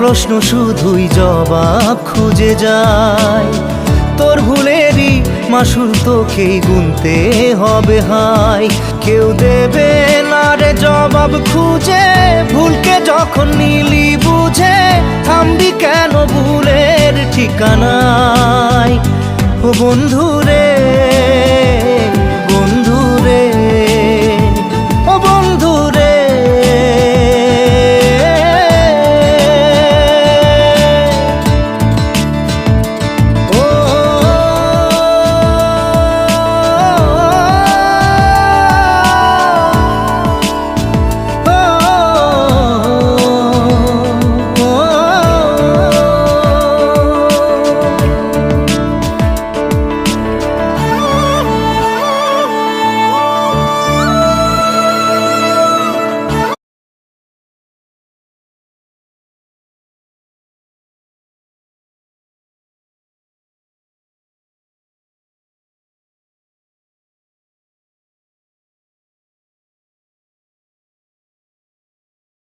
প্রশ্ন শুধুই জবাব খুঁজে যায়। তোর ভুলেরই মাসুল তোকেই গুনতে হবে হায়। কেউ দেবে না রে জবাব খুঁজে, ভুলকে যখন নিলি বুঝে থামবি কেন ভুলের ঠিকানায়। ও বন্ধু রে